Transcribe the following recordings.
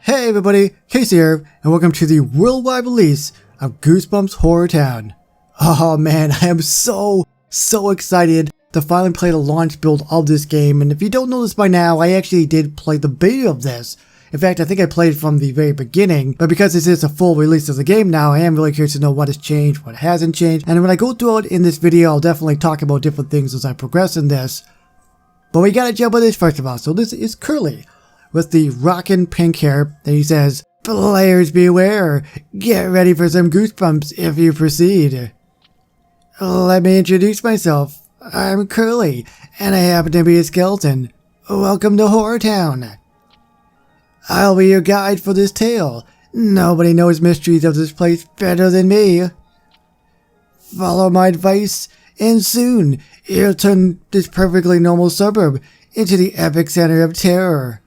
Hey everybody, Casey here, and welcome to the worldwide release of Goosebumps HorrorTown. Oh man, I am so excited to finally play the launch build of this game, and if you don't know this by now, I actually did play the beta of this. In fact, I think I played from the very beginning, but because this is a full release of the game now, I am really curious to know what has changed, what hasn't changed, and when I go through it in this video, I'll definitely talk about different things as I progress in this. But we gotta jump on this first of all. So this is Curly with the rockin' pink hair, and he says, "Players beware, get ready for some goosebumps if you proceed. Let me introduce myself. I'm Curly, and I happen to be a skeleton. Welcome to HorrorTown. I'll be your guide for this tale. Nobody knows mysteries of this place better than me. Follow my advice, and soon you'll turn this perfectly normal suburb into the epic center of terror.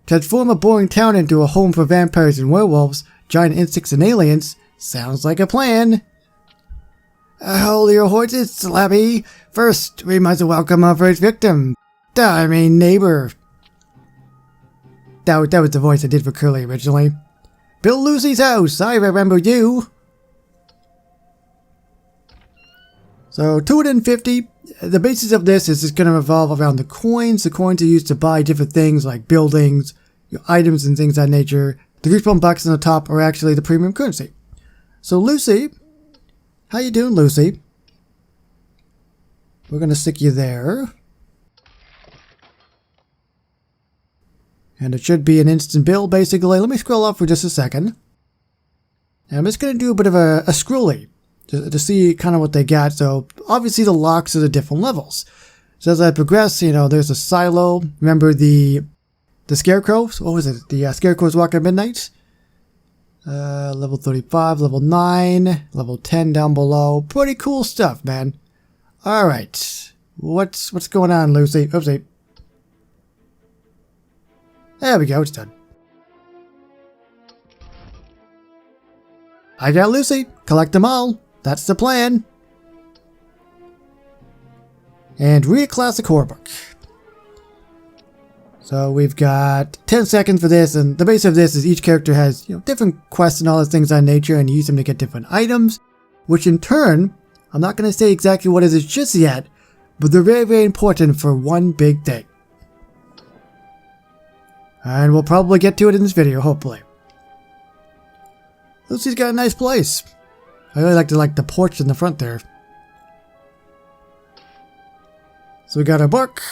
Transform a boring town into a home for vampires and werewolves, giant insects and aliens. Sounds like a plan. Hold your horses, Slappy. First, we must welcome our first victim. I mean neighbor." That was the voice I did for Curly originally. "Bill Lucy's house, I remember you." So 250. The basis of this is just going to revolve around the coins. The coins are used to buy different things like buildings, items and things of that nature. The Goosebumps bucks on the top are actually the premium currency. So Lucy, how you doing, Lucy? We're going to stick you there. And it should be an instant build, basically. Let me scroll up for just a second. And I'm just going to do a bit of a scrolly to see kind of what they got. So obviously the locks are the different levels. So as I progress, there's a silo. Remember the scarecrows? What was it? The scarecrows walk at midnight. Level 35, level 9, level 10 down below. Pretty cool stuff, man. All right, what's going on, Lucy? Oopsie. There we go. It's done. I got Lucy. Collect them all. That's the plan. And read a classic horror book. So we've got 10 seconds for this, and the base of this is each character has different quests and all those things on nature, and you use them to get different items, which in turn, I'm not going to say exactly what it is just yet, but they're very, very important for one big thing. And we'll probably get to it in this video, hopefully. Lucy's got a nice place. I really like the porch in the front there. So we got our book.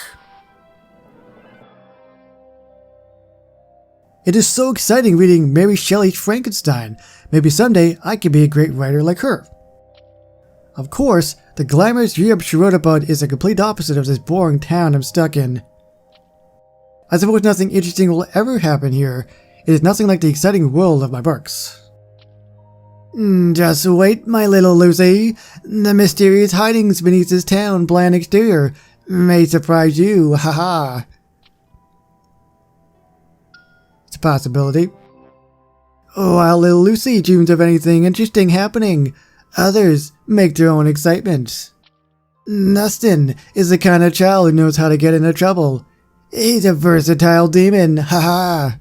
It is so exciting reading Mary Shelley's Frankenstein. Maybe someday I could be a great writer like her. Of course, the glamorous Europe she wrote about is the complete opposite of this boring town I'm stuck in. I suppose nothing interesting will ever happen here. It is nothing like the exciting world of my books. Just wait, my little Lucy. The mysterious hidings beneath this town bland exterior may surprise you, haha. It's a possibility. While little Lucy dreams of anything interesting happening, others make their own excitement. Nustin is the kind of child who knows how to get into trouble. He's a versatile demon, haha.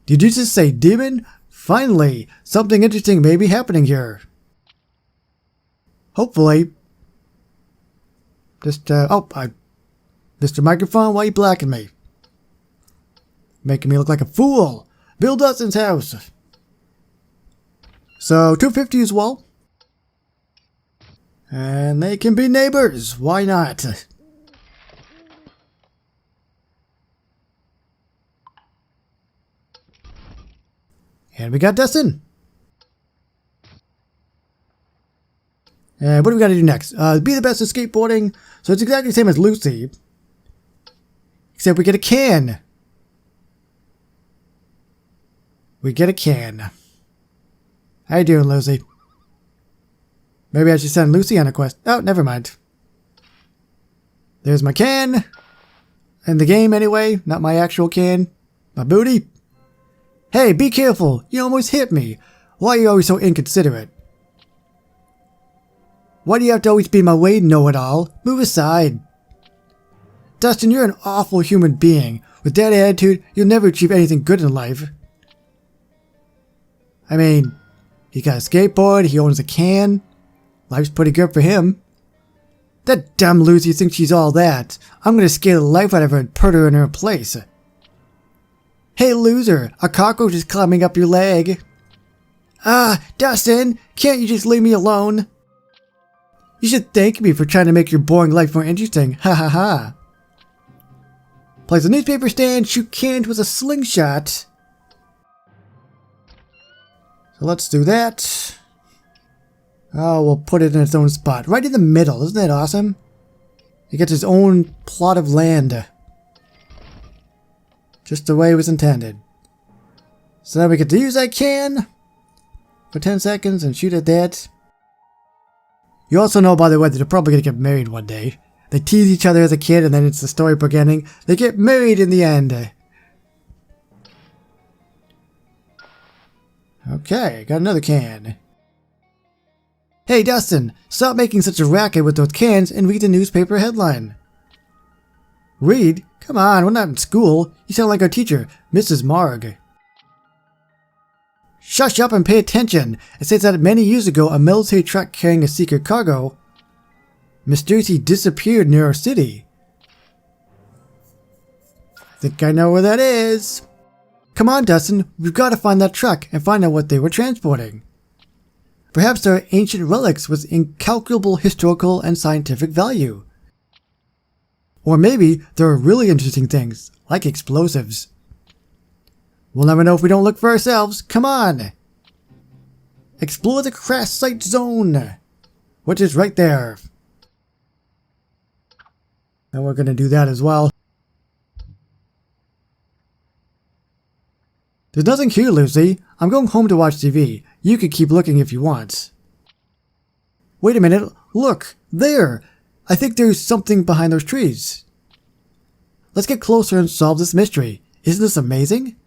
Did you just say demon? Finally, something interesting may be happening here. Hopefully. Just, Mr. Microphone, why are you blacking me? Making me look like a fool. Bill Dustin's house. So, 250 as well. And they can be neighbors. Why not? And we got Dustin. And what do we got to do next? Be the best at skateboarding. So it's exactly the same as Lucy. Except we get a can. We get a can. How you doing, Lucy? Maybe I should send Lucy on a quest. Oh, never mind. There's my can. In the game anyway. Not my actual can. My booty. Hey, be careful! You almost hit me! Why are you always so inconsiderate? Why do you have to always be in my way, know-it-all? Move aside! Dustin, you're an awful human being. With that attitude, you'll never achieve anything good in life. I mean, he got a skateboard, he owns a can. Life's pretty good for him. That dumb Lucy thinks she's all that. I'm gonna scare the life out of her and put her in her place. Hey loser, a cockroach is climbing up your leg. Ah, Dustin, can't you just leave me alone? You should thank me for trying to make your boring life more interesting. Ha ha ha. Place a newspaper stand, shoot cans with a slingshot. So let's do that. Oh, we'll put it in its own spot. Right in the middle. Isn't that awesome? He gets his own plot of land. Just the way it was intended. So now we get to use that can for 10 seconds and shoot at that. You also know, by the way, that they're probably going to get married one day. They tease each other as a kid and then it's the storybook ending. They get married in the end. Okay, got another can. Hey Dustin, stop making such a racket with those cans and read the newspaper headline. Read? Come on, we're not in school. You sound like our teacher, Mrs. Marg. Shush up and pay attention. It says that many years ago, a military truck carrying a secret cargo mysteriously disappeared near our city. I think I know where that is. Come on, Dustin, we've got to find that truck and find out what they were transporting. Perhaps there are ancient relics with incalculable historical and scientific value. Or maybe there are really interesting things, like explosives. We'll never know if we don't look for ourselves. Come on! Explore the crash site zone, which is right there. And we're going to do that as well. There's nothing here, Lucy. I'm going home to watch TV. You could keep looking if you want. Wait a minute. Look! There! I think there's something behind those trees. Let's get closer and solve this mystery. Isn't this amazing?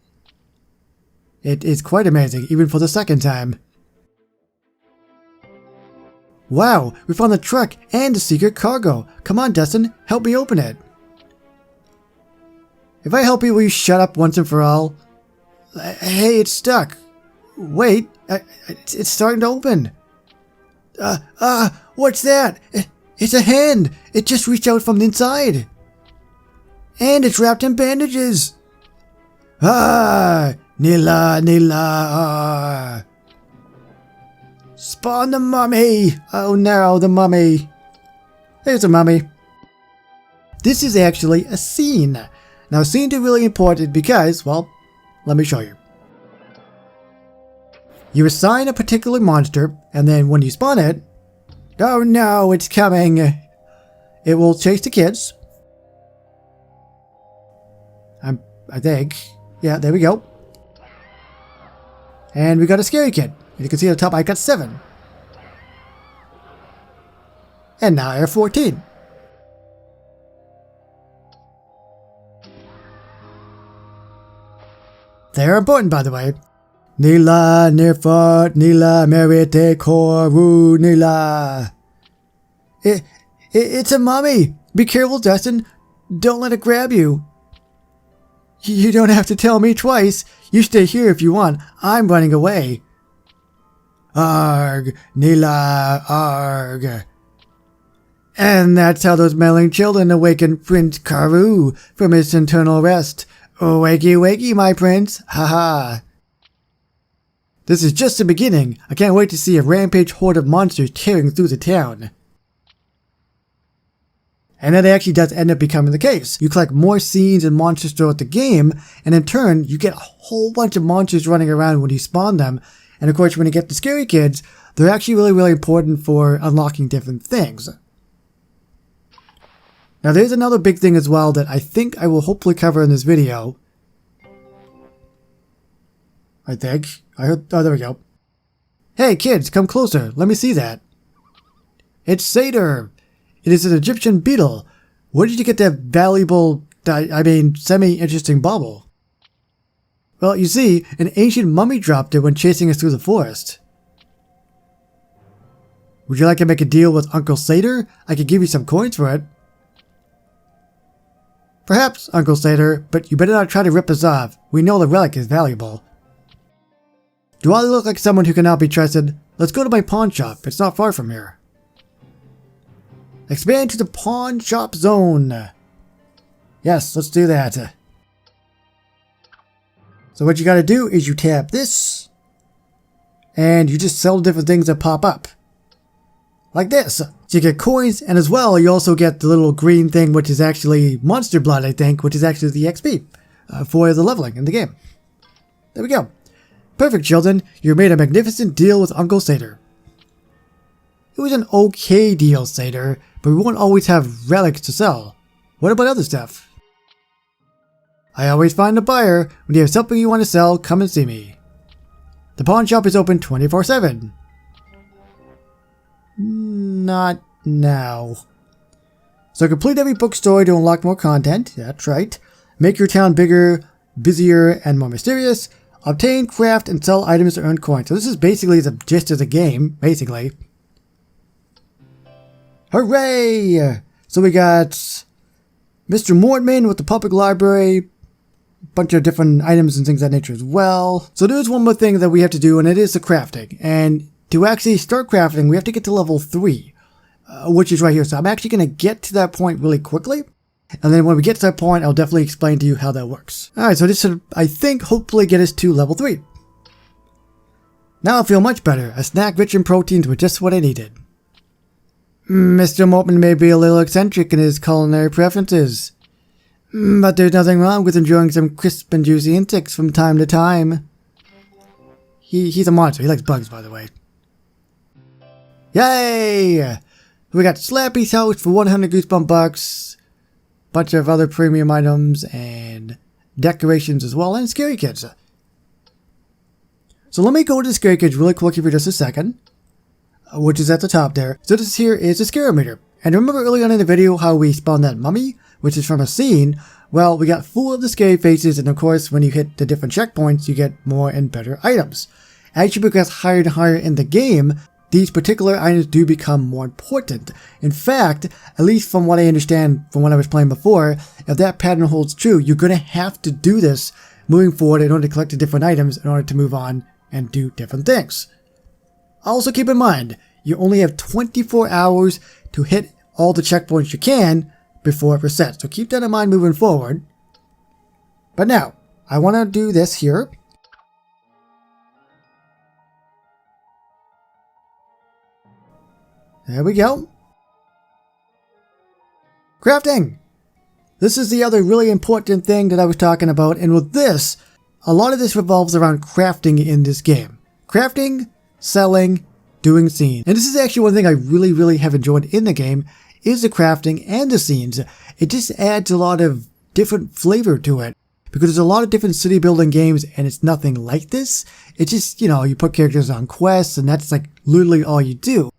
It is quite amazing, even for the second time. Wow! We found the truck and the secret cargo. Come on, Dustin. Help me open it. If I help you, will you shut up once and for all? Hey, it's stuck. Wait, it's starting to open. What's that? It's a hand. It just reached out from the inside. And it's wrapped in bandages. Nila, Nila. Spawn the mummy. Oh no, the mummy. There's a mummy. This is actually a scene. Now, scenes are really important because, well, let me show you. You assign a particular monster, and then when you spawn it, oh no, it's coming. It will chase the kids. I think. Yeah, there we go. And we got a scary kid. You can see at the top I got 7. And now I have 14. They're important, by the way. Nila, Nirfot, Nila, Merite, Koru, Nila. It's a mummy. Be careful, Dustin. Don't let it grab you. You don't have to tell me twice. You stay here if you want. I'm running away. Arg, Nila, arg. And that's how those meddling children awaken Prince Karu from his eternal rest. Oh, wakey, wakey, my prince. Haha. This is just the beginning. I can't wait to see a rampage horde of monsters tearing through the town. And that actually does end up becoming the case. You collect more scenes and monsters throughout the game, and in turn, you get a whole bunch of monsters running around when you spawn them. And of course, when you get the scary kids, they're actually really, really important for unlocking different things. Now, there's another big thing as well that I think I will hopefully cover in this video. I think. I heard. Oh, there we go. Hey, kids, come closer. Let me see that. It's Satyr. It is an Egyptian beetle. Where did you get that valuable, semi-interesting bauble? Well, you see, an ancient mummy dropped it when chasing us through the forest. Would you like to make a deal with Uncle Satyr? I could give you some coins for it. Perhaps, Uncle Slater, but you better not try to rip us off. We know the relic is valuable. Do I look like someone who cannot be trusted? Let's go to my pawn shop. It's not far from here. Expand to the pawn shop zone. Yes, let's do that. So what you gotta do is you tap this, and you just sell different things that pop up. Like this. So you get coins, and as well, you also get the little green thing, which is actually monster blood, I think, which is actually the XP for the leveling in the game. There we go. Perfect, children. You made a magnificent deal with Uncle Slater. It was an okay deal, Slater, but we won't always have relics to sell. What about other stuff? I always find a buyer. When you have something you want to sell, come and see me. The pawn shop is open 24/7. Not now. So complete every bookstore to unlock more content. That's right. Make your town bigger, busier, and more mysterious. Obtain, craft, and sell items to earn coins. So this is basically the gist of the game, basically. Hooray! So we got Mr. Mortman with the public library. Bunch of different items and things of that nature as well. So there's one more thing that we have to do, and it is the crafting. And to actually start crafting, we have to get to level 3, which is right here. So I'm actually going to get to that point really quickly. And then when we get to that point, I'll definitely explain to you how that works. Alright, so this should, I think, hopefully get us to level 3. Now I feel much better. A snack rich in proteins was just what I needed. Mr. Mortman may be a little eccentric in his culinary preferences. But there's nothing wrong with enjoying some crisp and juicy insects from time to time. He's a monster. He likes bugs, by the way. Yay! We got Slappy's house for 100 Goosebump bucks. Bunch of other premium items and decorations as well, and Scary Kids. So let me go to the Scary Kids really quickly for just a second, which is at the top there. So this here is the Scare Meter. And remember early on in the video how we spawned that mummy, which is from a scene? Well, we got 4 of the scary faces, and of course when you hit the different checkpoints, you get more and better items. As you progress higher and higher in the game, these particular items do become more important. In fact, at least from what I understand from when I was playing before, if that pattern holds true, you're going to have to do this moving forward in order to collect the different items in order to move on and do different things. Also keep in mind, you only have 24 hours to hit all the checkpoints you can before it resets. So keep that in mind moving forward. But now, I want to do this here. There we go. Crafting! This is the other really important thing that I was talking about, and with this, a lot of this revolves around crafting in this game. Crafting, selling, doing scenes. And this is actually one thing I really have enjoyed in the game, is the crafting and the scenes. It just adds a lot of different flavor to it. Because there's a lot of different city building games and it's nothing like this. It's just, you know, you put characters on quests and that's like literally all you do.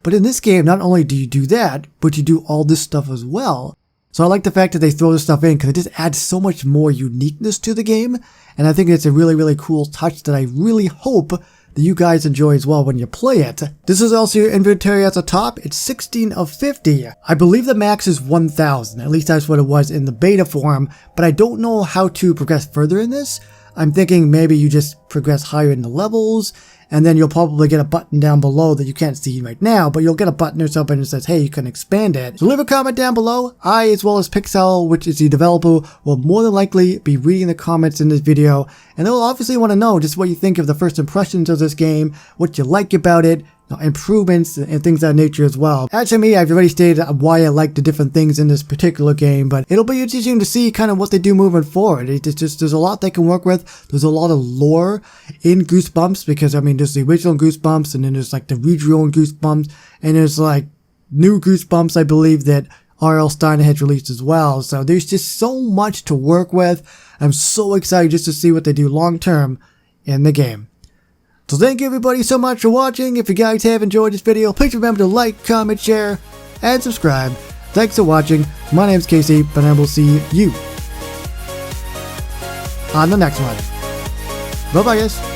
But in this game, not only do you do that, but you do all this stuff as well. So I like the fact that they throw this stuff in because it just adds so much more uniqueness to the game. And I think it's a really cool touch that I really hope that you guys enjoy as well when you play it. This is also your inventory at the top. It's 16 of 50. I believe the max is 1000. At least that's what it was in the beta form. But I don't know how to progress further in this. I'm thinking maybe you just progress higher in the levels, and then you'll probably get a button down below that you can't see right now, but you'll get a button or something that says, hey, you can expand it. So leave a comment down below. I, as well as Pixel, which is the developer, will more than likely be reading the comments in this video, and they'll obviously want to know just what you think of the first impressions of this game, what you like about it, improvements and things of that nature as well. As for me, I've already stated why I like the different things in this particular game, but it'll be interesting to see kind of what they do moving forward. It's just, there's a lot they can work with. There's a lot of lore in Goosebumps because, I mean, there's the original Goosebumps and then there's like the regional Goosebumps and there's like new Goosebumps, I believe, that R.L. Steiner has released as well. So there's just so much to work with. I'm so excited just to see what they do long term in the game. So thank you everybody so much for watching. If you guys have enjoyed this video, please remember to like, comment, share, and subscribe. Thanks for watching. My name's Casey, and I will see you on the next one. Bye bye guys.